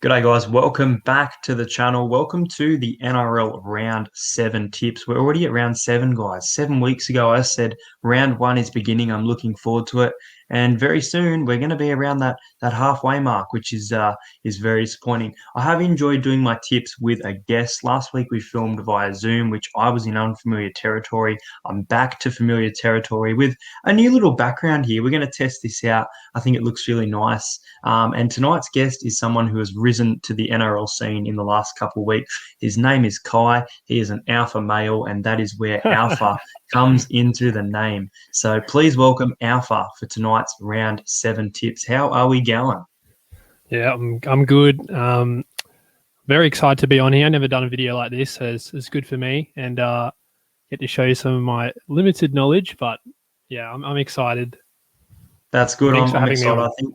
G'day guys, welcome back to the channel. Welcome to the NRL Round 7 tips. We're already at Round 7, guys. 7 weeks ago, I said Round 1 is beginning. I'm looking forward to it. And very soon, we're going to be around that halfway mark, which is very disappointing. I have enjoyed doing my tips with a guest. Last week, we filmed via Zoom, which I was in unfamiliar territory. I'm back to familiar territory with a new little background here. We're going to test this out. I think it looks really nice. And tonight's guest is someone who has risen to the NRL scene in the last couple of weeks. His name is Kai. He is an alpha male, and that is where alpha comes into the name. So please welcome Alpha for tonight's Round 7 tips. How are we going? Yeah, I'm good. Very excited to be on here. I've never done a video like this, so it's good for me, and get to show you some of my limited knowledge. But yeah, I'm excited. That's good. Thanks for I'm having me excited. on. I think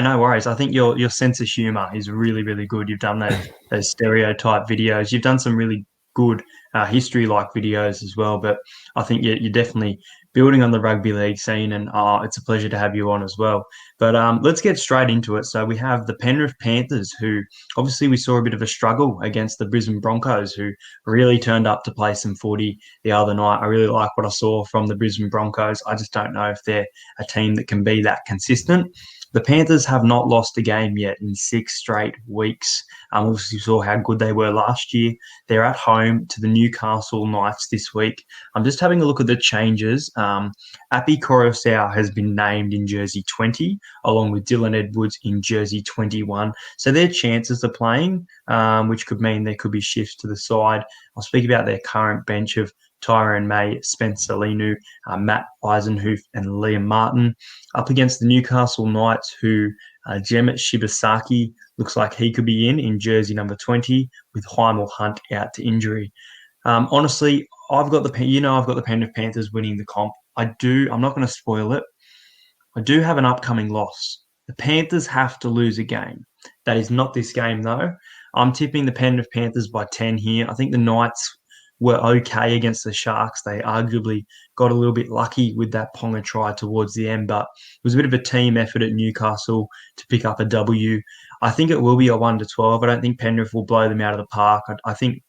no worries. I think your sense of humor is really, really good. You've done those stereotype videos. You've done some really good history-like videos as well. But I think you're definitely building on the rugby league scene, and it's a pleasure to have you on as well. But let's get straight into it. So we have the Penrith Panthers, who obviously we saw a bit of a struggle against the Brisbane Broncos, who really turned up to play some footy the other night. I really like what I saw from the Brisbane Broncos. I just don't know if they're a team that can be that consistent. The Panthers have not lost a game yet in 6 straight weeks. Obviously, you saw how good they were last year. They're at home to the Newcastle Knights this week. I'm just having a look at the changes. Api Coruscant has been named in jersey 20, along with Dylan Edwards in jersey 21. So their chances are playing, which could mean there could be shifts to the side. I'll speak about their current bench of Tyrone May, Spencer Linu, Matt Eisenhuth, and Liam Martin up against the Newcastle Knights, who Jemet Shibasaki looks like he could be in jersey number 20, with Hymel Hunt out to injury. Honestly, I've got the Penrith Panthers winning the comp. I'm not going to spoil it. I do have an upcoming loss. The Panthers have to lose a game. That is not this game though. I'm tipping the Penrith Panthers by 10 here. I think the Knights were okay against the Sharks. They arguably got a little bit lucky with that Ponga try towards the end, but it was a bit of a team effort at Newcastle to pick up a W. I think it will be a 1-12. I don't think Penrith will blow them out of the park. I think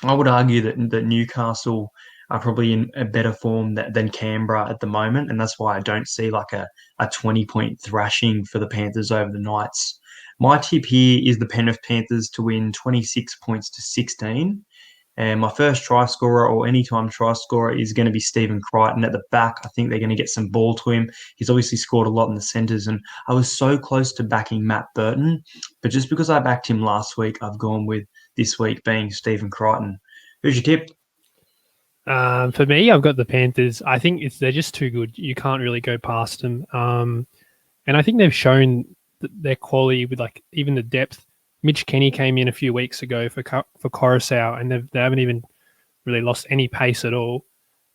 I would argue that Newcastle are probably in a better form than Canberra at the moment, and that's why I don't see like a 20-point thrashing for the Panthers over the Knights. My tip here is the Penrith Panthers to win 26 points to 16. And my first try scorer or anytime try scorer is going to be Stephen Crichton at the back. I think they're going to get some ball to him. He's obviously scored a lot in the centres, and I was so close to backing Matt Burton, but just because I backed him last week, I've gone with this week being Stephen Crichton. Who's your tip? For me, I've got the Panthers. I think they're just too good. You can't really go past them. And I think they've shown their quality with like even the depth. Mitch Kenny came in a few weeks ago for Coruscant, and they haven't even really lost any pace at all.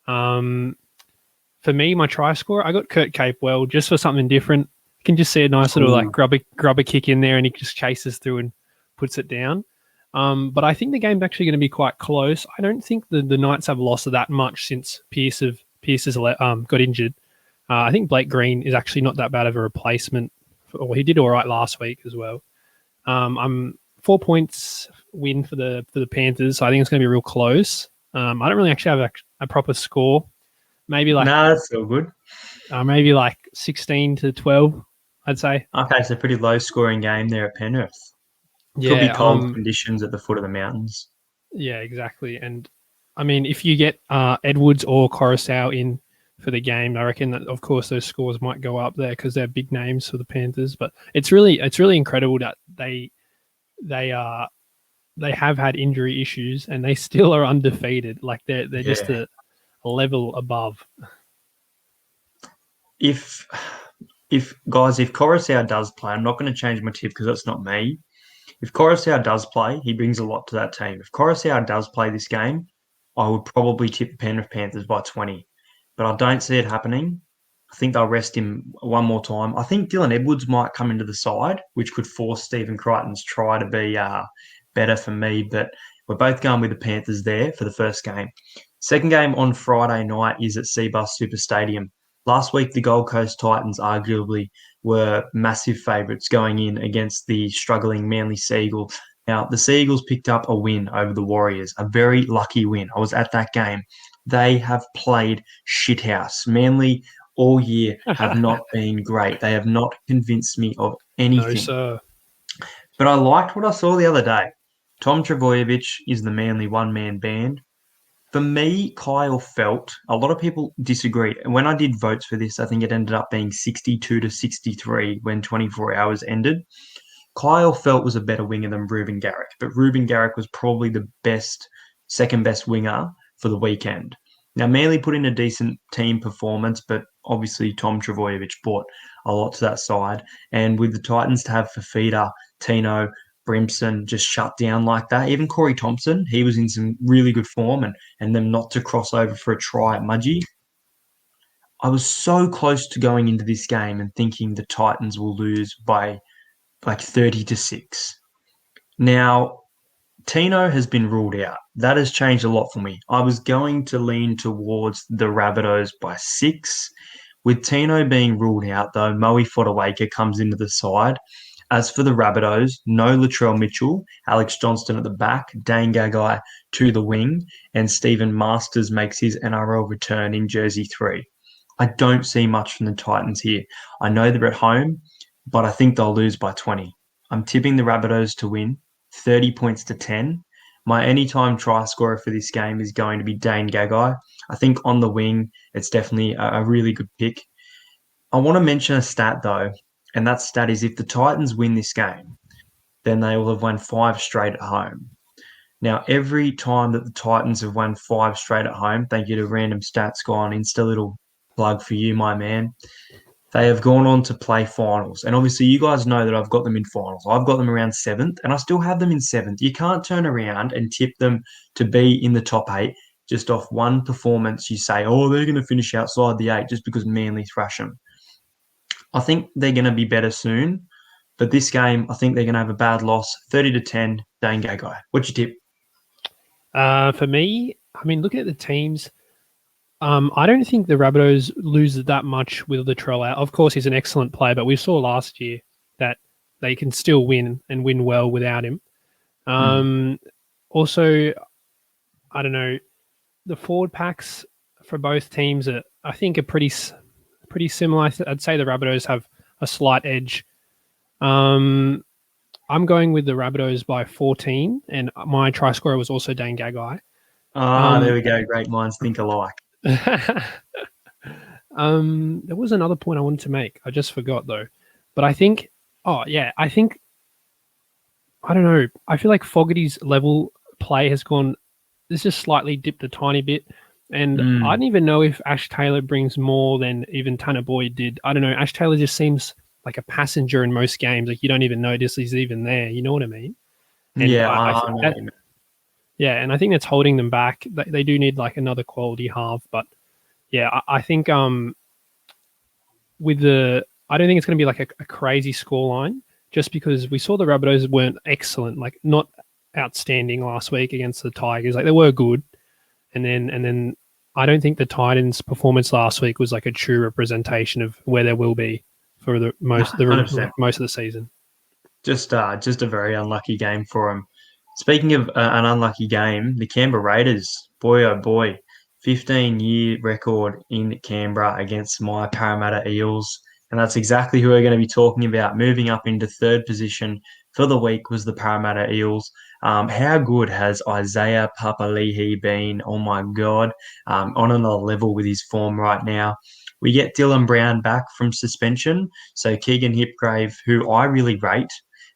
For me, my try scorer, I got Kurt Capewell just for something different. You can just see a nice little like grubber kick in there, and he just chases through and puts it down. But I think the game's actually going to be quite close. I don't think the Knights have lost that much since Pearce has got injured. I think Blake Green is actually not that bad of a replacement. He did all right last week as well. I'm 4 points win for the Panthers. So I think it's going to be real close. I don't really actually have a proper score. Maybe like that's so good. Maybe like 16-12, I'd say. Okay, so pretty low scoring game there at Penrith. Could be cold conditions at the foot of the mountains. Yeah, exactly. And I mean, if you get Edwards or Coruscant in for the game, I reckon that of course those scores might go up there because they're big names for the Panthers. But it's really incredible that they have had injury issues and they still are undefeated. Like they're just a level above. If Coruscant does play, I'm not going to change my tip because that's not me. If Coruscant does play, he brings a lot to that team. If Coruscant does play this game, I would probably tip the Penrith Panthers by 20. But I don't see it happening. I think they'll rest him one more time. I think Dylan Edwards might come into the side, which could force Stephen Crichton's try to be better for me. But we're both going with the Panthers there for the first game. Second game on Friday night is at Cbus Super Stadium. Last week, the Gold Coast Titans arguably were massive favourites going in against the struggling Manly Seagulls. Now, the Seagulls picked up a win over the Warriors, a very lucky win. I was at that game. They have played shithouse. Manly all year have not been great. They have not convinced me of No, anything. sir. But I liked what I saw the other day. Tom Trbojevic is the Manly one-man band. For me, Kyle Felt, a lot of people disagree. When I did votes for this, I think it ended up being 62 to 63 when 24 hours ended. Kyle Felt was a better winger than Ruben Garrick, but Ruben Garrick was probably the second best winger for the weekend. Now, Manly put in a decent team performance, but obviously Tom Trbojevic brought a lot to that side. And with the Titans to have Fafita, Tino, Brimson just shut down like that, even Corey Thompson, he was in some really good form, and them not to cross over for a try at Mudgee. I was so close to going into this game and thinking the Titans will lose by like 30 to 6. Now, Tino has been ruled out. That has changed a lot for me. I was going to lean towards the Rabbitohs by 6. With Tino being ruled out, though, Moe Fotuaika comes into the side. As for the Rabbitohs, no Latrell Mitchell, Alex Johnston at the back, Dane Gagai to the wing, and Stephen Masters makes his NRL return in jersey 3. I don't see much from the Titans here. I know they're at home, but I think they'll lose by 20. I'm tipping the Rabbitohs to win, 30 points to 10. My anytime try scorer for this game is going to be Dane Gagai. I think on the wing, it's definitely a really good pick. I want to mention a stat, though, and that stat is if the Titans win this game, then they will have won 5 straight at home. Now, every time that the Titans have won 5 straight at home, thank you to Random Stats Guy on Insta, little plug for you, my man. They have gone on to play finals. And obviously, you guys know that I've got them in finals. I've got them around 7th, and I still have them in 7th. You can't turn around and tip them to be in the top 8 just off one performance. You say, oh, they're going to finish outside the 8 just because Manly thrash them. I think they're going to be better soon. But this game, I think they're going to have a bad loss. 30 to 10, Dane Gagai. What's your tip? For me, I mean, looking at the teams, I don't think the Rabbitohs lose that much with Latrell out. Of course, he's an excellent player, but we saw last year that they can still win and win well without him. Also, I don't know, the forward packs for both teams I think are pretty similar. I'd say the Rabbitohs have a slight edge. I'm going with the Rabbitohs by 14, and my try scorer was also Dane Gagai. There we go. Great minds think alike. There was another point I wanted to make. I just forgot though. But I think, I don't know. I feel like Fogarty's level play has gone. This just slightly dipped a tiny bit, and I don't even know if Ash Taylor brings more than even Tanner Boyd did. I don't know. Ash Taylor just seems like a passenger in most games. Like you don't even notice he's even there. You know what I mean? And yeah, I know. Yeah, and I think that's holding them back. They do need like another quality half, but yeah, I think I don't think it's going to be like a crazy scoreline, just because we saw the Rabbitohs weren't excellent, like not outstanding last week against the Tigers. Like they were good, and then I don't think the Titans' performance last week was like a true representation of where they will be for the most of the season. Just a very unlucky game for them. Speaking of an unlucky game, the Canberra Raiders, boy oh boy, 15-year record in Canberra against my Parramatta Eels. And that's exactly who we're going to be talking about. Moving up into 3rd position for the week was the Parramatta Eels. How good has Isaiah Papali'i been? Oh my God. On another level with his form right now. We get Dylan Brown back from suspension. So Keegan Hipgrave, who I really rate,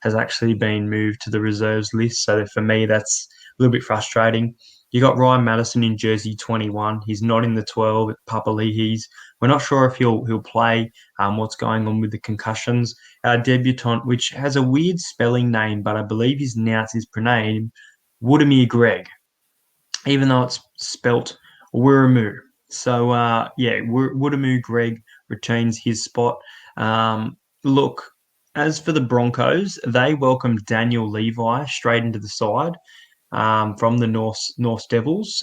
has actually been moved to the reserves list. So for me, that's a little bit frustrating. You got Ryan Madison in jersey 21. He's not in the 12 at Papali'i's. We're not sure if he'll play. What's going on with the concussions? Our debutant, which has a weird spelling name, but I believe his proname, Woodamir Greg, even though it's spelt Wiramu. So Woodamir Greg retains his spot. Look, as for the Broncos, they welcomed Daniel Levi straight into the side from the North Devils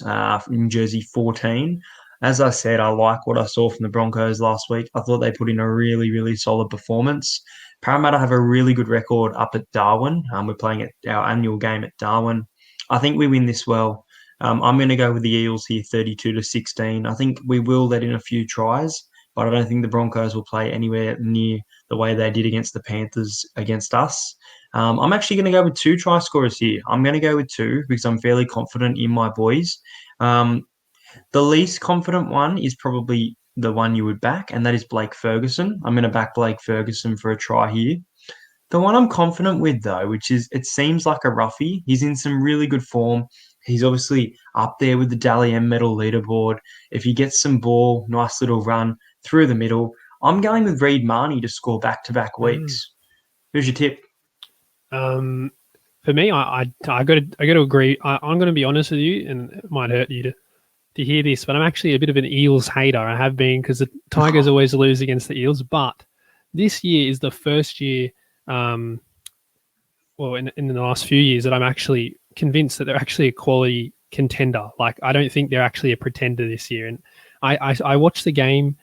in jersey 14. as I said, I like what I saw from the Broncos last week. I thought they put in a really, really solid performance. Parramatta have a really good record up at Darwin. We're playing at our annual game at Darwin. I think we win this well. I'm going to go with the Eels here, 32-16. I think we will let in a few tries, but I don't think the Broncos will play anywhere near the way they did against the Panthers against us. I'm actually going to go with two try scorers here. I'm going to go with two because I'm fairly confident in my boys. Um, the least confident one is probably the one you would back, and that is Blake Ferguson. I'm going to back Blake Ferguson for a try here. The one I'm confident with, though, which is it seems like a roughie, he's in some really good form. He's obviously up there with the Dally M medal leaderboard. If he gets some ball, nice little run through the middle, I'm going with Reid Marnie to score back-to-back weeks. Who's your tip? For me, I got to agree. I'm going to be honest with you, and it might hurt you to hear this, but I'm actually a bit of an Eels hater. I have been because the Tigers always lose against the Eels, but this year is the first year, in the last few years that I'm actually convinced that they're actually a quality contender. Like, I don't think they're actually a pretender this year. And I watched the game,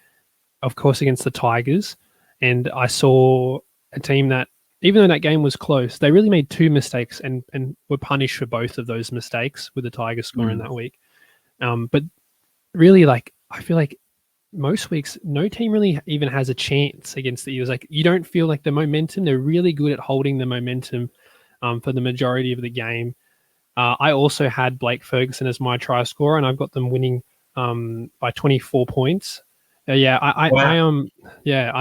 of course, against the Tigers, and I saw a team that, even though that game was close, they really made two mistakes and were punished for both of those mistakes with the Tigers scoring that week. But really, like, I feel like most weeks, no team really even has a chance against the Eels. Like, you don't feel like the momentum, they're really good at holding the momentum for the majority of the game. I also had Blake Ferguson as my try scorer, and I've got them winning by 24 points. I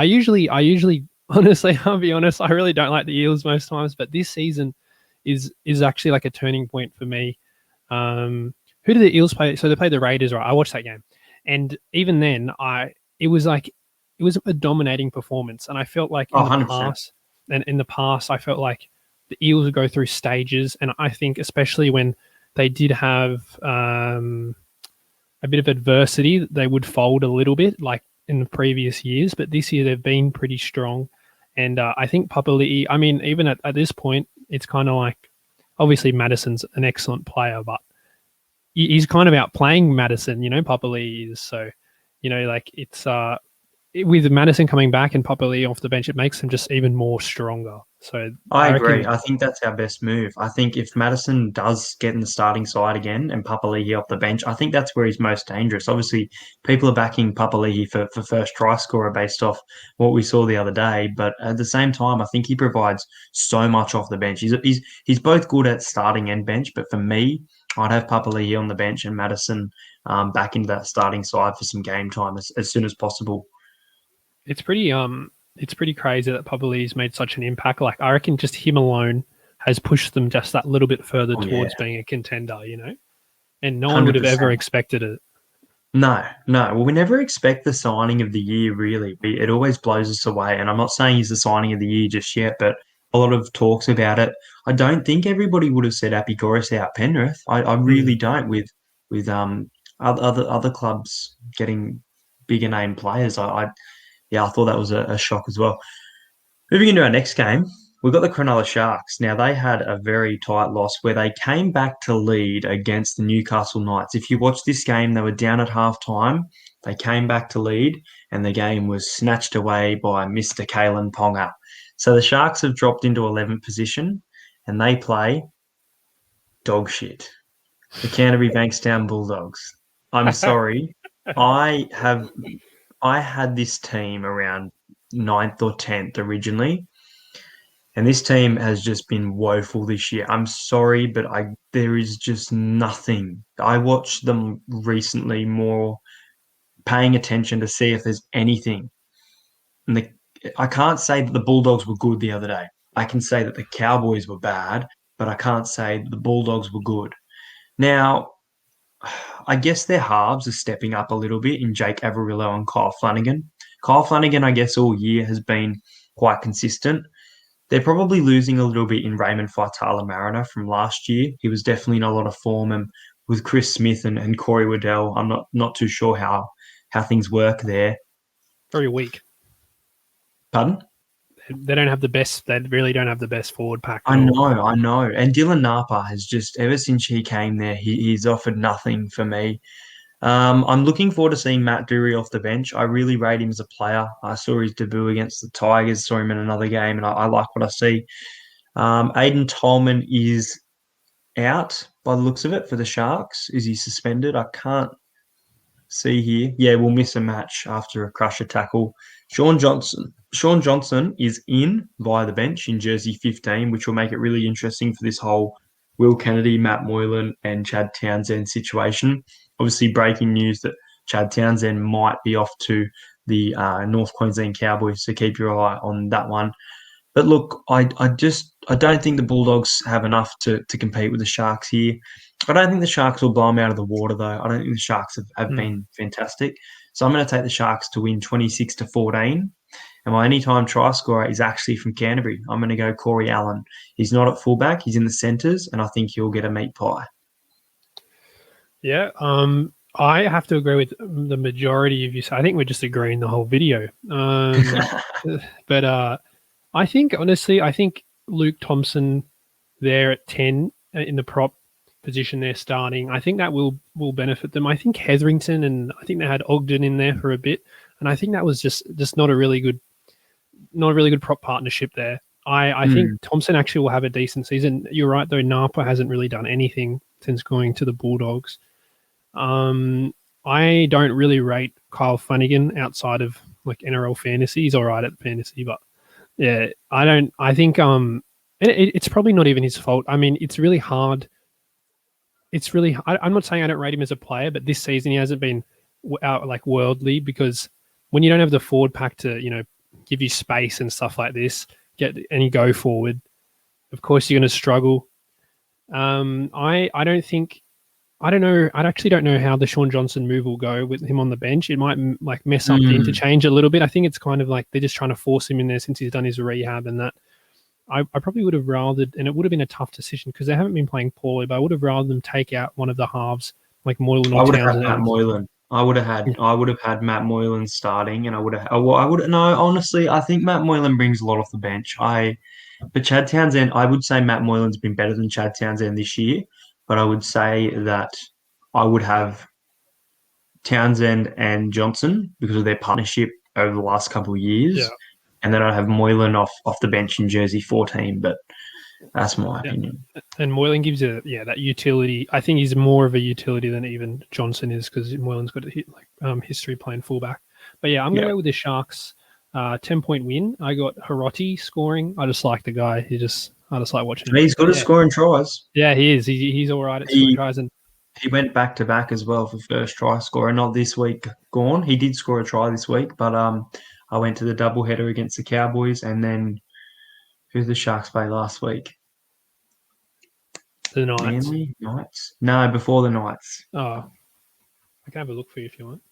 usually, honestly, I'll be honest, I really don't like the Eels most times, but this season is actually like a turning point for me. Who did the Eels play? So they played the Raiders, right? I watched that game. And even then, it was a dominating performance. And I felt like in the past, I felt like the Eels would go through stages. And I think especially when they did have a bit of adversity, they would fold a little bit, like in the previous years. But this year they've been pretty strong. And I think Papali'i, I mean, even at this point, it's kind of like, obviously Madison's an excellent player, but he's kind of outplaying Madison, Papali'i is. So, like, it's with Madison coming back and Papali'i off the bench, it makes them just even more stronger. So I agree. I think that's our best move. I think if Madison does get in the starting side again and Papali'i off the bench, I think that's where he's most dangerous. Obviously, people are backing Papali'i for first try scorer based off what we saw the other day. But at the same time, I think he provides so much off the bench. He's both good at starting and bench. But for me, I'd have Papali'i on the bench and Madison back into that starting side for some game time as soon as possible. It's pretty crazy that Papali'i's made such an impact. Like, I reckon just him alone has pushed them just that little bit further towards being a contender, and no one would have 100%. ever expected it. No. Well, we never expect the signing of the year, really. It always blows us away. And I'm not saying he's the signing of the year just yet, but a lot of talks about it. I don't think everybody would have said Appy Goris out Penrith. I really don't with other clubs getting bigger name players. I thought that was a shock as well. Moving into our next game, we've got the Cronulla Sharks. Now, they had a very tight loss where they came back to lead against the Newcastle Knights. If you watch this game, they were down at halftime. They came back to lead, and the game was snatched away by Mr. Kalen Ponga. So the Sharks have dropped into 11th position, and they play dog shit. The Canterbury Bankstown Bulldogs. I'm sorry. I had this team around 9th or 10th originally, and this team has just been woeful this year. I'm sorry, but there is just nothing. I watched them recently more, paying attention to see if there's anything. And I can't say that the Bulldogs were good the other day. I can say that the Cowboys were bad, but I can't say that the Bulldogs were good. Now, I guess their halves are stepping up a little bit in Jake Averillo and Kyle Flanagan. Kyle Flanagan, I guess, all year has been quite consistent. They're probably losing a little bit in Raymond Faitala-Mariner from last year. He was definitely in a lot of form, and with Chris Smith and Corey Waddell, I'm not too sure how things work there. Very weak. Pardon? They don't have the best. They really don't have the best forward pack. I know. And Dylan Napa has just, ever since he came there, he's offered nothing for me. I'm looking forward to seeing Matt Dury off the bench. I really rate him as a player. I saw his debut against the Tigers, saw him in another game, and I like what I see. Aiden Tolman is out by the looks of it for the Sharks. Is he suspended? I can't see here. Yeah, we'll miss a match after a crusher tackle. Sean Johnson is in via the bench in jersey 15, which will make it really interesting for this whole Will Kennedy, Matt Moylan, and Chad Townsend situation. Obviously, breaking news that Chad Townsend might be off to the North Queensland Cowboys, so keep your eye on that one. But look, I don't think the Bulldogs have enough to compete with the Sharks here. I don't think the Sharks will blow them out of the water though. I don't think the Sharks have been fantastic. So I'm going to take the Sharks to win 26-14. And my anytime try scorer is actually from Canterbury. I'm going to go Corey Allen. He's not at fullback. He's in the centres, and I think he'll get a meat pie. Yeah, I have to agree with the majority of you. I think we're just agreeing the whole video. But I think, honestly, Luke Thompson there at 10 in the prop position they're starting, I think that will benefit them. I think Hetherington, and I think they had Ogden in there for a bit, and I think that was just not a really good prop partnership there. I think Thompson actually will have a decent season. You're right, though, Napa hasn't really done anything since going to the Bulldogs. I don't really rate Kyle Flanagan outside of like NRL fantasy. He's all right at fantasy, but yeah, I think it's probably not even his fault. I mean, it's really hard. I'm not saying I don't rate him as a player, but this season he hasn't been out like worldly, because when you don't have the forward pack to, give you space and stuff like this, get any go forward, of course you're going to struggle. I actually don't know how the Sean Johnson move will go with him on the bench. It might like mess up the interchange a little bit. I think it's kind of like they're just trying to force him in there since he's done his rehab and that. I probably would have rathered, and it would have been a tough decision because they haven't been playing poorly, but I would have rather them take out one of the halves like Moylan or Townsend. I would have had Matt Moylan. I would have had Matt Moylan starting, and honestly, I think Matt Moylan brings a lot off the bench. But Chad Townsend, I would say Matt Moylan's been better than Chad Townsend this year, but I would say that I would have Townsend and Johnson because of their partnership over the last couple of years. Yeah. And then I'd have Moylan off the bench in jersey 14, but that's my opinion. And Moylan gives that utility. I think he's more of a utility than even Johnson is, because Moylan's got a history playing fullback. But yeah, I'm going to go with the Sharks. 10-point win. I got Hiroti scoring. I just like the guy. I just like watching him. He's good at scoring tries. Yeah, he is. He's all right at scoring tries. And he went back to back as well for first try scorer. Not this week gone. He did score a try this week, but I went to the doubleheader against the Cowboys, and then who did the Sharks play last week? The Knights. Manly? Knights? No, before the Knights. Oh, I can have a look for you if you want.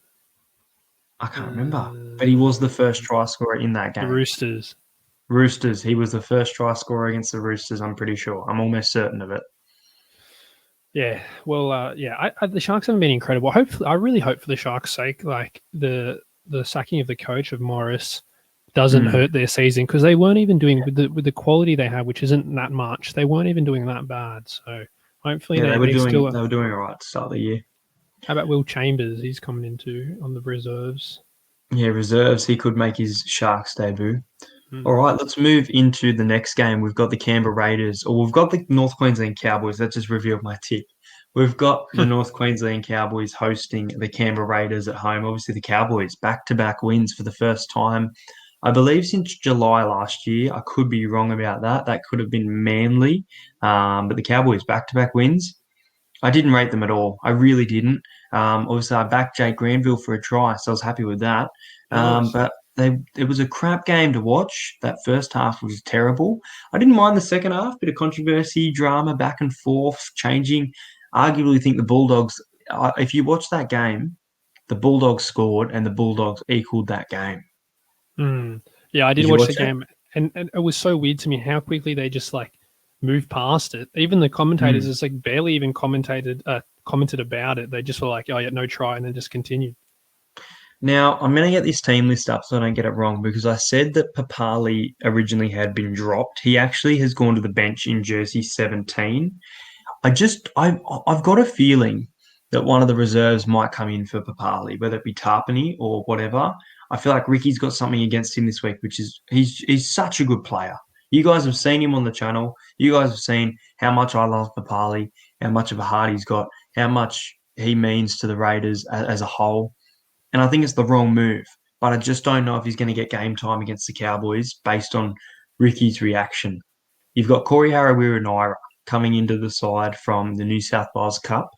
I can't remember, but he was the first try scorer in that game. The Roosters. He was the first try scorer against the Roosters, I'm pretty sure. I'm almost certain of it. Yeah, well, the Sharks haven't been incredible. Hopefully, I really hope for the Sharks' sake, like the sacking of the coach of Morris doesn't hurt their season, because they weren't even doing with the quality they have, which isn't that much. They weren't even doing that bad. So hopefully they were doing all right to start the year. How about Will Chambers? He's coming into on the reserves. Yeah, reserves. He could make his Sharks debut. All right, let's move into the next game. We've got the Canberra Raiders, or we've got the North Queensland Cowboys. That just revealed my tip. We've got the North Queensland Cowboys hosting the Canberra Raiders at home. Obviously, the Cowboys back-to-back wins for the first time, I believe, since July last year. I could be wrong about that. That could have been Manly. But the Cowboys back-to-back wins. I didn't rate them at all. I really didn't. Obviously, I backed Jake Granville for a try, so I was happy with that. Nice. But it was a crap game to watch. That first half was terrible. I didn't mind the second half, bit of controversy, drama, back and forth, changing. Arguably think the Bulldogs, if you watch that game, the Bulldogs scored and the Bulldogs equaled that game. Yeah, I did watch the game, and it was so weird to me how quickly they just like moved past it. Even the commentators just like barely even commented about it. They just were like, oh yeah, no try, and then just continued. Now, I'm going to get this team list up so I don't get it wrong, because I said that Papali originally had been dropped. He actually has gone to the bench in jersey 17. I've got a feeling that one of the reserves might come in for Papali, whether it be Tarpany or whatever. I feel like Ricky's got something against him this week, which is he's such a good player. You guys have seen him on the channel. You guys have seen how much I love Papali, how much of a heart he's got, how much he means to the Raiders as a whole. And I think it's the wrong move. But I just don't know if he's going to get game time against the Cowboys based on Ricky's reaction. You've got Corey Harawira-Naera coming into the side from the New South Wales Cup,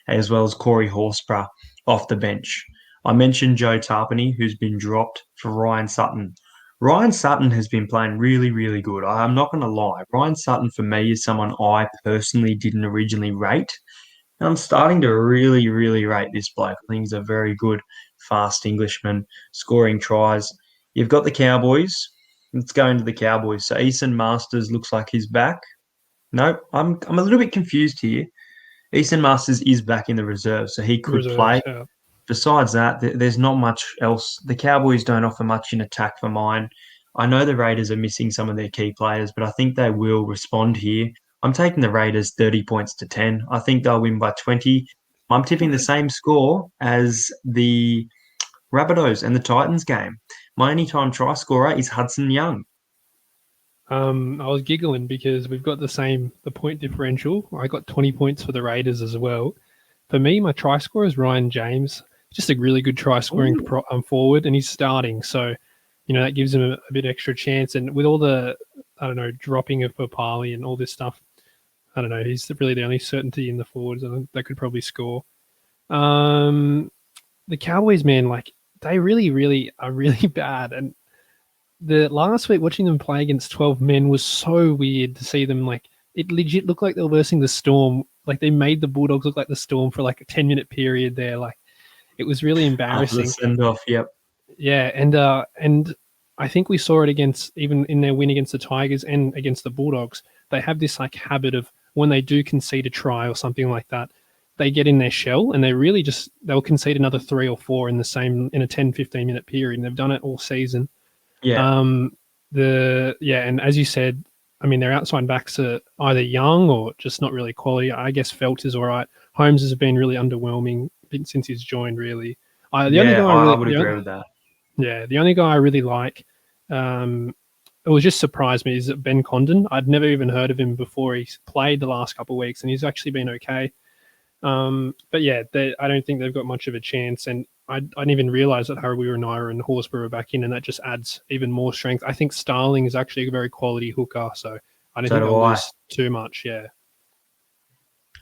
as well as Corey Horsburgh off the bench. I mentioned Joe Tarpany, who's been dropped for Ryan Sutton. Ryan Sutton has been playing really, really good. I'm not going to lie. Ryan Sutton, for me, is someone I personally didn't originally rate. And I'm starting to really, really rate this bloke. I think he's a very good, fast Englishman, scoring tries. You've got the Cowboys. Let's go into the Cowboys. So Easton Masters looks like he's back. No, I'm a little bit confused here. Easton Masters is back in the reserve, so he could play. Yeah. Besides that, there's not much else. The Cowboys don't offer much in attack for mine. I know the Raiders are missing some of their key players, but I think they will respond here. I'm taking the Raiders 30 points to 10. I think they'll win by 20. I'm tipping the same score as the Rabbitohs and the Titans game. My anytime try scorer is Hudson Young. I was giggling because we've got the point differential. I got 20 points for the Raiders as well. For me, my try scorer is Ryan James. Just a really good try scoring forward, and he's starting. So, that gives him a bit extra chance. And with all the, dropping of Papali and all this stuff, he's really the only certainty in the forwards. I think they could probably score. The Cowboys, man, they really, really are really bad. And the last week watching them play against 12 men was so weird to see them it legit looked like they were versing the Storm. They made the Bulldogs look like the Storm for a 10-minute period there. It was really embarrassing. After the send-off, yep. Yeah, and I think we saw it even in their win against the Tigers and against the Bulldogs. They have this habit of when they do concede a try or something like that, they get in their shell and they'll concede another 3 or 4 in a 10-15 minute period. And they've done it all season. Yeah. And as you said, their outside backs are either young or just not really quality. I guess Felt is all right. Holmes has been really underwhelming since he's joined, really. I would agree with that. Yeah, the only guy I really like, it was just surprised me, is Ben Condon. I'd never even heard of him before he's played the last couple of weeks, and he's actually been okay. But yeah, I don't think they've got much of a chance, and I didn't even realise that Harawira-Naera and Horsburgh are back in, and that just adds even more strength. I think Starling is actually a very quality hooker, so I don't think they'll lose too much, yeah.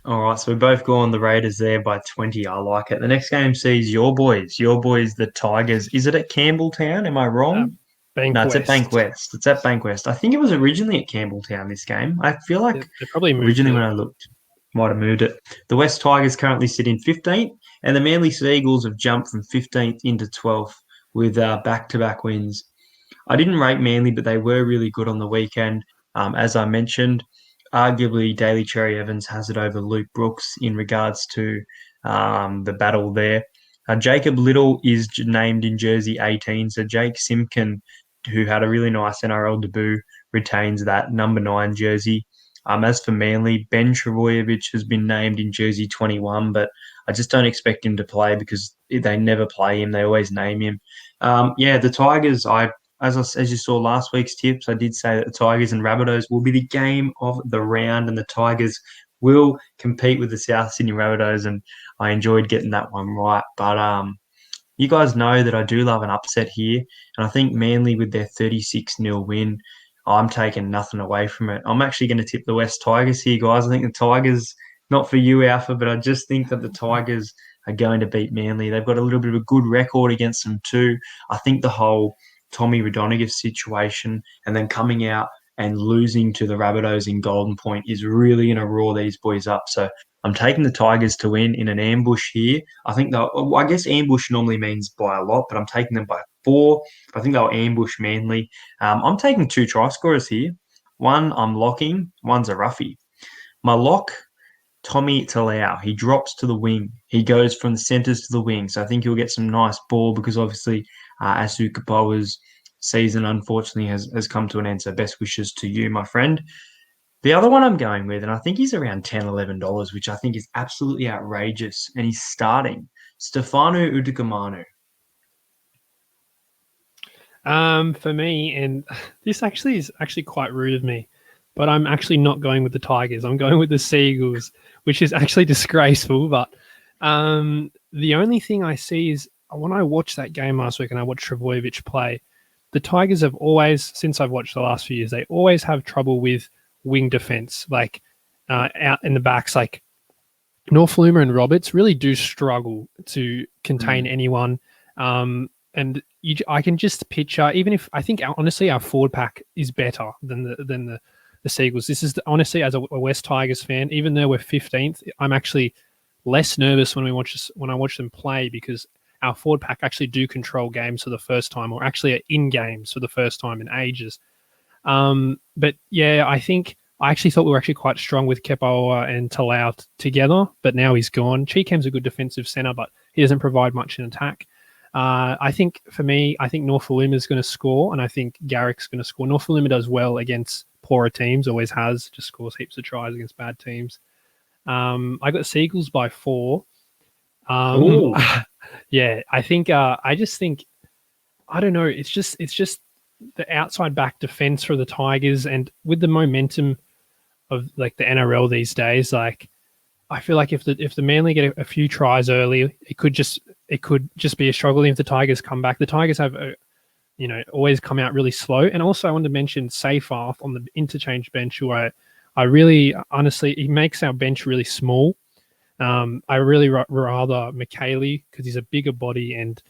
All right, so we both go on the Raiders there by 20. I like it. The next game sees your boys, the Tigers. Is it at Campbelltown? Am I wrong? No, it's at Bankwest. It's at Bankwest. I think it was originally at Campbelltown, this game. I feel like they probably originally when I looked, might have moved it. The West Tigers currently sit in 15th, and the Manly Seagulls have jumped from 15th into 12th with back-to-back wins. I didn't rate Manly, but they were really good on the weekend. As I mentioned, arguably Daly Cherry Evans has it over Luke Brooks in regards to the battle there. Jacob Little is named in jersey 18, so Jake Simpkin, who had a really nice NRL debut, retains that number 9 jersey. As for Manly, Ben Travojevic has been named in jersey 21, but I just don't expect him to play because they never play him. They always name him. The Tigers, as you saw last week's tips, I did say that the Tigers and Rabbitohs will be the game of the round, and the Tigers will compete with the South Sydney Rabbitohs, and I enjoyed getting that one right. But you guys know that I do love an upset here, and I think Manly with their 36-0 win, I'm taking nothing away from it. I'm actually going to tip the West Tigers here, guys. I think the Tigers, not for you, Alpha, but I just think that the Tigers are going to beat Manly. They've got a little bit of a good record against them too. I think the whole Tommy Radoniga situation and then coming out and losing to the Rabbitohs in Golden Point is really going to roar these boys up. So I'm taking the Tigers to win in an ambush here. I guess ambush normally means by a lot, but I'm taking them by 4. I think they'll ambush Manly. I'm taking 2 try scorers here. One I'm locking, one's a roughie. My lock, Tommy Talau. He drops to the wing. He goes from the centres to the wing. So I think he'll get some nice ball because obviously Asu Kapoa's season unfortunately has come to an end. So best wishes to you, my friend. The other one I'm going with, and I think he's around $10, $11, which I think is absolutely outrageous, and he's starting Stefano Utokumanu. For me, and this actually is actually quite rude of me, but I'm actually not going with the Tigers. I'm going with the Seagulls, which is actually disgraceful. But the only thing I see is when I watched that game last week and I watched Trbojevic play, the Tigers have always, since I've watched the last few years, they always have trouble with wing defense, like out in the backs. Like Norfoluma and Roberts really do struggle to contain anyone. And I can just picture, even if I think honestly our forward pack is better than the Seagulls. This is honestly, as a West Tigers fan, even though we're 15th, I'm actually less nervous when I watch them play because our forward pack actually do control games for the first time, or actually are in games for the first time in ages. But yeah, I actually thought we were actually quite strong with Kepaoa and Talau together, but now he's gone. Cheekham's a good defensive centre, but he doesn't provide much in attack. I think for me, I think Norfoluma is going to score, and I think Garrick's going to score. Norfoluma does well against poorer teams, always has, just scores heaps of tries against bad teams. I got Seagulls by 4. Yeah, I think I just think I don't know. It's just the outside back defense for the Tigers, and with the momentum of like the NRL these days, like I feel like if the Manly get a few tries early, it could just be a struggle. If the Tigers come back, the Tigers have always come out really slow. And also, I wanted to mention Seyfarth on the interchange bench, who I really honestly he makes our bench really small. I really rather McKaylee because he's a bigger body and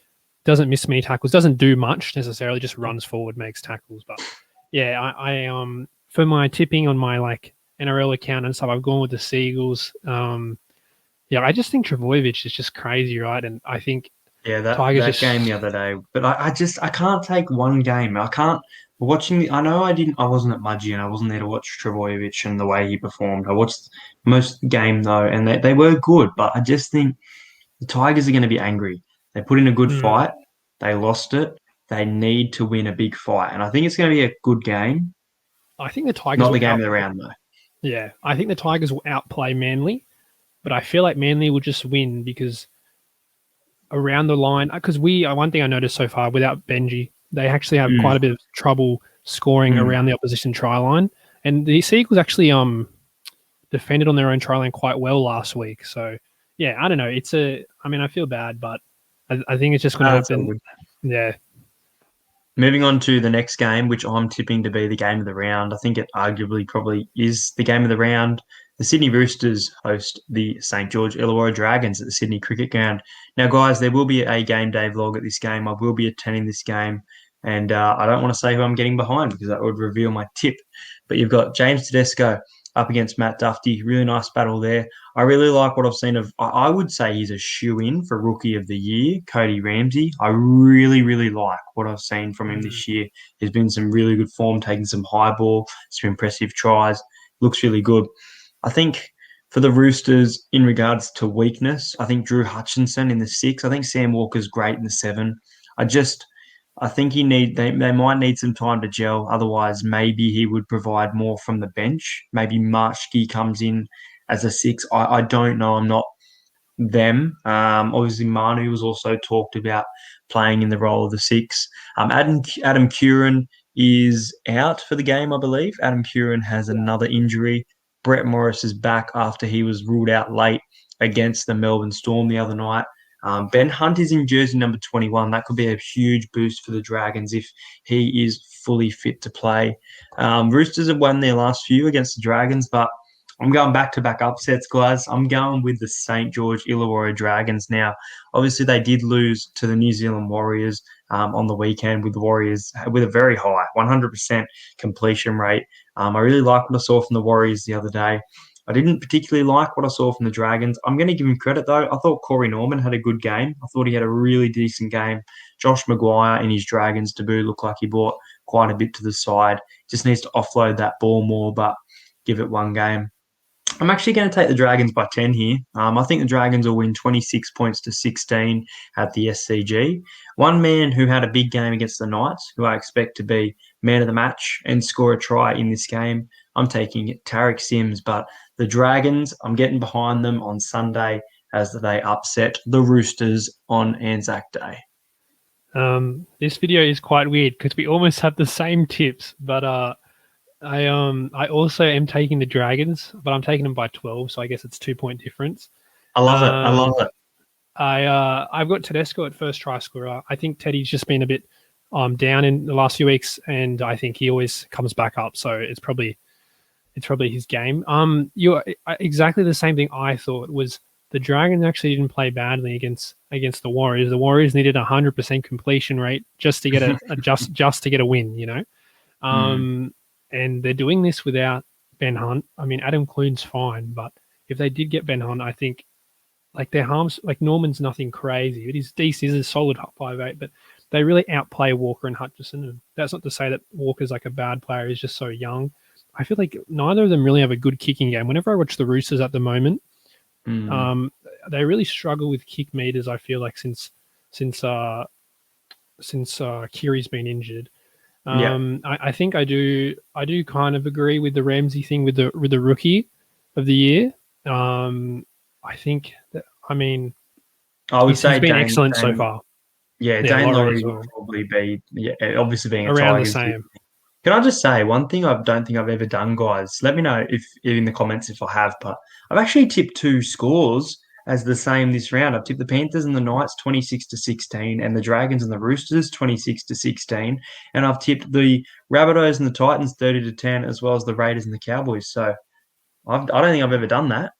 doesn't miss many tackles, doesn't do much necessarily, just runs forward, makes tackles. But yeah, I for my tipping on my like NRL account and stuff, I've gone with the Seagulls. Yeah, I just think Trbojevic is just crazy, right? And I think Yeah, Tigers that just game the other day, but I can't take one game. I can't watching. I know I wasn't at Mudgee and I wasn't there to watch Trbojevic and the way he performed. I watched most of the game though, and they were good. But I just think the Tigers are going to be angry. They put in a good fight. They lost it. They need to win a big fight, and I think it's going to be a good game. I think the Tigers Not will the game of the round though. Yeah, I think the Tigers will outplay Manly, but I feel like Manly will just win because around the line, because one thing I noticed so far without Benji, they actually have quite a bit of trouble scoring around the opposition try line, and the Seagulls actually defended on their own try line quite well last week. So yeah, I don't know. I feel bad, but I think it's just going to happen. Yeah. Moving on to the next game, which I'm tipping to be the game of the round. I think it arguably probably is the game of the round. The Sydney Roosters host the St. George Illawarra Dragons at the Sydney Cricket Ground. Now, guys, there will be a game day vlog at this game. I will be attending this game, and I don't want to say who I'm getting behind because that would reveal my tip. But you've got James Tedesco up against Matt Duffy. Really nice battle there. I really like what I've seen of. I would say he's a shoe-in for Rookie of the Year, Cody Ramsey. I really, really like what I've seen from him this year. There's been some really good form, taking some high ball, some impressive tries. Looks really good. I think for the Roosters, in regards to weakness, I think Drew Hutchinson in the 6. I think Sam Walker's great in the 7. I think they might need some time to gel. Otherwise, maybe he would provide more from the bench. Maybe Marshke comes in as a 6. I don't know. I'm not them. Obviously, Manu was also talked about playing in the role of the 6. Adam Curran is out for the game, I believe. Adam Curran has another injury. Brett Morris is back after he was ruled out late against the Melbourne Storm the other night. Ben Hunt is in jersey number 21. That could be a huge boost for the Dragons if he is fully fit to play. Roosters have won their last few against the Dragons, but I'm going back-to-back upsets, guys. I'm going with the St. George Illawarra Dragons now. Obviously, they did lose to the New Zealand Warriors on the weekend with the Warriors with a very high 100% completion rate. I really like what I saw from the Warriors the other day. I didn't particularly like what I saw from the Dragons. I'm going to give him credit, though. I thought Corey Norman had a good game. I thought he had a really decent game. Josh Maguire in his Dragons debut looked like he brought quite a bit to the side. Just needs to offload that ball more, but give it one game. I'm actually going to take the Dragons by 10 here. I think the Dragons will win 26 points to 16 at the SCG. One man who had a big game against the Knights, who I expect to be man of the match and score a try in this game, I'm taking Tarek Sims. But the Dragons, I'm getting behind them on Sunday as they upset the Roosters on Anzac Day. This video is quite weird because we almost have the same tips, but I also am taking the Dragons, but I'm taking them by 12, so I guess it's 2-point difference. I love it. I love it. I've got Tedesco at first try scorer. I think Teddy's just been a bit down in the last few weeks, and I think he always comes back up. So it's probably his game. You exactly the same thing I thought was the Dragons actually didn't play badly against the Warriors. The Warriors needed 100% completion rate just to get just to get a win, you know. And they're doing this without Ben Hunt. I mean, Adam Clune's fine, but if they did get Ben Hunt, I think like their harms, like Norman's nothing crazy, but he's decent. He's a solid 5'8", but they really outplay Walker and Hutchison. And that's not to say that Walker's like a bad player. He's just so young. I feel like neither of them really have a good kicking game. Whenever I watch the Roosters at the moment, they really struggle with kick meters. I feel like since Kiri's been injured. I think I do kind of agree with the Ramsey thing with the rookie of the year. I think that, I mean, I would say he's been excellent so far. Yeah, Dane Laurie will probably be, obviously being a around Tigers. The same. Can I just say one thing I don't think I've ever done, guys? Let me know if in the comments if I have, but I've actually tipped 2 scores as the same this round. I've tipped the Panthers and the Knights 26-16 and the Dragons and the Roosters 26-16. And I've tipped the Rabbitohs and the Titans 30-10 as well as the Raiders and the Cowboys. So I don't think I've ever done that.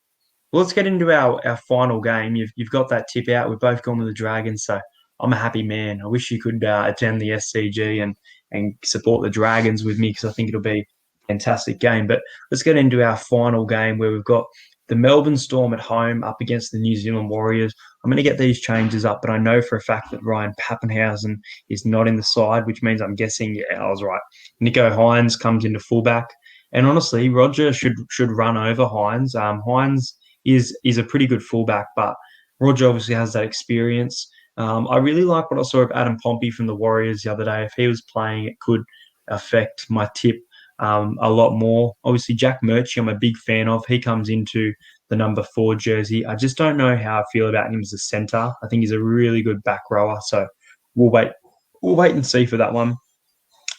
Well, let's get into our final game. You've got that tip out. We've both gone with the Dragons, so I'm a happy man. I wish you could attend the SCG and support the Dragons with me because I think it'll be a fantastic game. But let's get into our final game where we've got the Melbourne Storm at home up against the New Zealand Warriors. I'm going to get these changes up, but I know for a fact that Ryan Pappenhausen is not in the side, which means I'm guessing, I was right. Nico Hines comes into fullback. And honestly, Roger should run over Hines. Hines is a pretty good fullback, but Roger obviously has that experience. I really like what I saw of Adam Pompey from the Warriors the other day. If he was playing, it could affect my tip a lot more. Obviously, Jack Murchie, I'm a big fan of. He comes into the number 4 jersey. I just don't know how I feel about him as a centre. I think he's a really good back rower. So we'll wait and see for that one.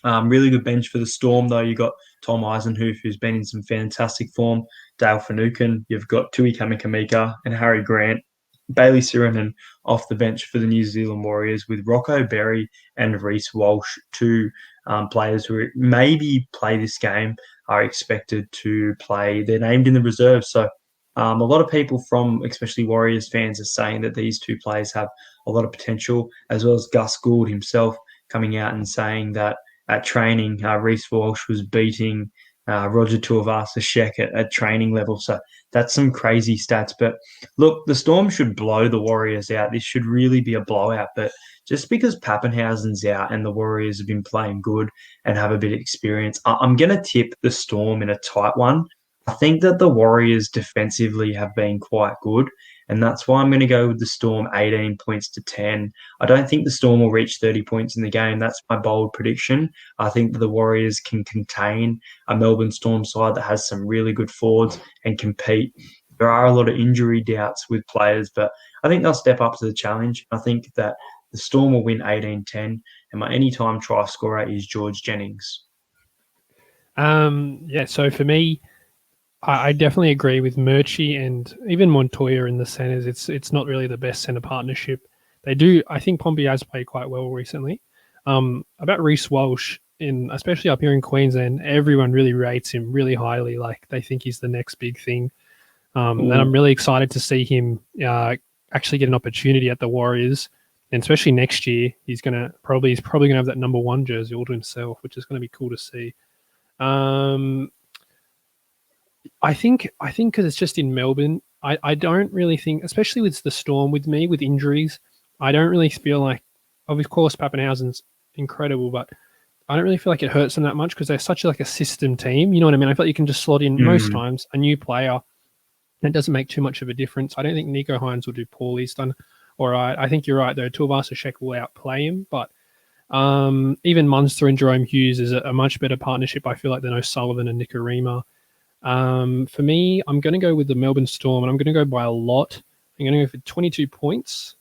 Really good bench for the Storm, though. You've got Tom Eisenhuth, who's been in some fantastic form. Dale Finucane. You've got Tui Kamikamika and Harry Grant. Bailey Sirenen off the bench for the New Zealand Warriors with Rocco Berry and Reece Walsh, 2 players who maybe play this game are expected to play. They're named in the reserves. So a lot of people from, especially Warriors fans, are saying that these 2 players have a lot of potential, as well as Gus Gould himself coming out and saying that at training, Reece Walsh was beating Roger Tuivasa-Sheck at training level. So that's some crazy stats. But look, the Storm should blow the Warriors out. This should really be a blowout. But just because Pappenhausen's out and the Warriors have been playing good and have a bit of experience, I'm going to tip the Storm in a tight one. I think that the Warriors defensively have been quite good, and that's why I'm going to go with the Storm 18 points to 10. I don't think the Storm will reach 30 points in the game. That's my bold prediction. I think that the Warriors can contain a Melbourne Storm side that has some really good forwards and compete. There are a lot of injury doubts with players, but I think they'll step up to the challenge. I think that the Storm will win 18-10, and my anytime try scorer is George Jennings. So for me, I definitely agree with Murchie and even Montoya in the centres. It's not really the best centre partnership. They do. I think Pompey has played quite well recently. About Reece Walsh, especially up here in Queensland, everyone really rates him really highly. Like they think he's the next big thing. And I'm really excited to see him actually get an opportunity at the Warriors, and especially next year. He's probably gonna have that number 1 jersey all to himself, which is going to be cool to see. I think because it's just in Melbourne, I don't really think, especially with the Storm, with injuries, I don't really feel like, of course, Pappenhausen's incredible, but I don't really feel like it hurts them that much because they're such a system team. You know what I mean? I feel like you can just slot in most times a new player, and it doesn't make too much of a difference. I don't think Nico Hines will do poorly. He's done all right. I think you're right, though. Tuivasa-Sheck will outplay him, but Even Munster and Jerome Hughes is a much better partnership, I feel like, than O'Sullivan and Nikorima. For me, I'm going to go with the Melbourne Storm, and I'm going to go by a lot. I'm going to go for 22 points,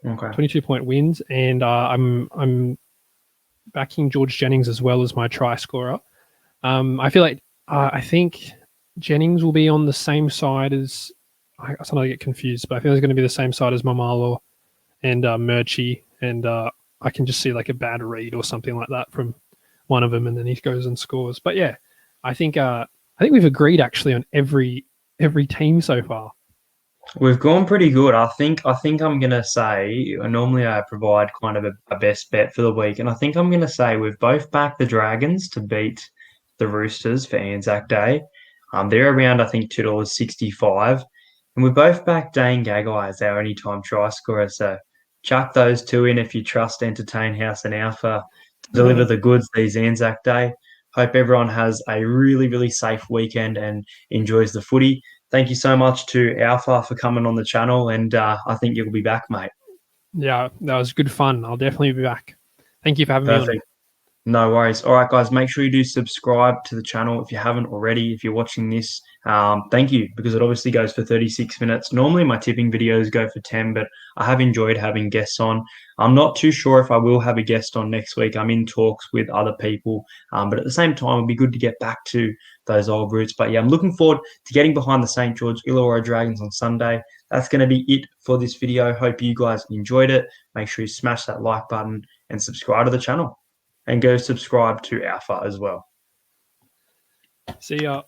22-point wins, and I'm backing George Jennings as well as my try scorer. I feel like I think Jennings will be on the same side as sometimes I get confused, but I think it's going to be the same side as Mamalo and Murchie, and I can just see like a bad read or something like that from one of them, and then he goes and scores. But yeah, I think we've agreed actually on every team so far. We've gone pretty good. I think I'm gonna say normally I provide kind of a best bet for the week, and I think I'm gonna say we've both backed the Dragons to beat the Roosters for Anzac Day. They're around I think $2.65, and we both backed Dane Gagai as our anytime try scorer. So chuck those two in if you trust Entertain House and Alpha to deliver the goods these Anzac Day. Hope everyone has a really, really safe weekend and enjoys the footy. Thank you so much to Alpha for coming on the channel, and I think you'll be back, mate. Yeah, that was good fun. I'll definitely be back. Thank you for having me on. Perfect. No worries. All right, guys, make sure you do subscribe to the channel if you haven't already. If you're watching this, thank you, because it obviously goes for 36 minutes. Normally my tipping videos go for 10, but I have enjoyed having guests on. I'm not too sure if I will have a guest on next week. I'm in talks with other people, but at the same time, it'd be good to get back to those old roots. But yeah, I'm looking forward to getting behind the St. George Illawarra Dragons on Sunday. That's going to be it for this video. Hope you guys enjoyed it. Make sure you smash that like button and subscribe to the channel. And go subscribe to Alpha as well. See ya.